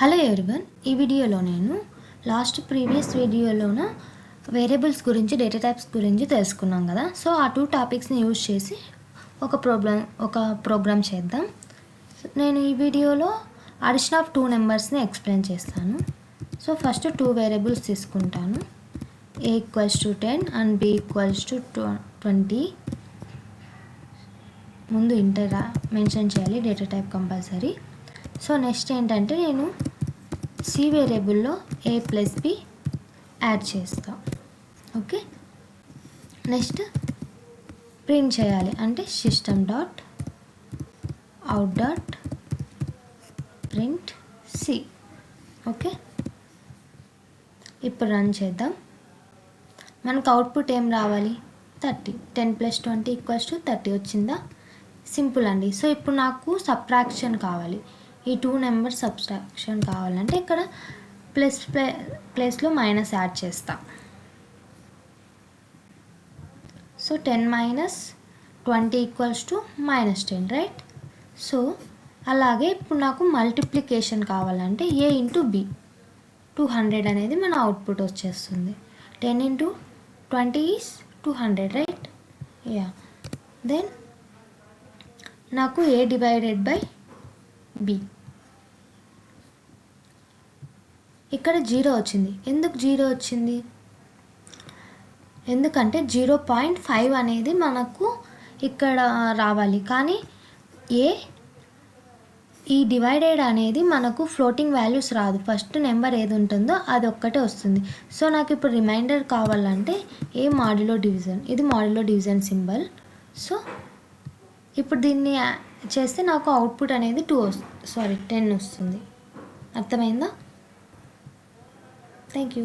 Hello everyone, ఈ వీడియోలో నేను ప్రీవియస్ వీడియోలోన వేరియబుల్స్ గురించి డేటా టైప్స్ గురించి తెలుసుకున్నాం కదా. సో ఆ 2 టాపిక్స్ని యూజ్ చేసి ఒక ప్రోగ్రామ్ చేద్దాం. నేను ఈ వీడియోలో అడిషన్ ఆఫ్ 2 నెంబర్స్ని ఎక్స్ప్లెయిన్ చేస్తాను. సో ఫస్ట్ 2 వేరియబుల్స్ తీసుకుంటాను, a = 10 అండ్ b = 20. ముందు ఇంటర్ మెన్షన్ చేయాలి, data type compulsory. So next ఏంటంటే నేను సి వేరియబుల్లో a + b యాడ్ చేస్తాం. ఓకే, నెక్స్ట్ ప్రింట్ చేయాలి అంటే system.out.print c. ఓకే, ఇప్పుడు రన్ చేద్దాం. మనకు అవుట్పుట్ ఏం రావాలి? 30. 10 + 20 = 30 వచ్చిందా? సింపుల్ అండి. సో ఇప్పుడు నాకు సబ్ట్రాక్షన్ కావాలి, ఈ 2 నెంబర్ సబ్ట్రాక్షన్ కావాలంటే ఇక్కడ ప్లస్లో మైనస్ యాడ్ చేస్తాం. So 10 - 20 = -10, right? సో అలాగే ఇప్పుడు నాకు మల్టిప్లికేషన్ కావాలంటే a × b 200 అనేది మన అవుట్పుట్ వచ్చేస్తుంది. 10 × 20 = 200, రైట్? యా. దెన్ నాకు a / b, ఇక్కడ 0 వచ్చింది. ఎందుకు 0 వచ్చింది? ఎందుకంటే 0.5 అనేది మనకు ఇక్కడ రావాలి, కానీ ఈ డివైడెడ్ అనేది మనకు ఫ్లోటింగ్ వాల్యూస్ రాదు. ఫస్ట్ నెంబర్ ఏది ఉంటుందో అది ఒక్కటే వస్తుంది. సో నాకు ఇప్పుడు రిమైండర్ కావాలంటే ఏ మాడ్యులో డివిజన్, ఇది మాడ్యులో డివిజన్ సింబల్. సో ఇప్పుడు దీన్ని చేస్తే నాకు అవుట్పుట్ అనేది 10 వస్తుంది. అర్థమైందా? Thank you.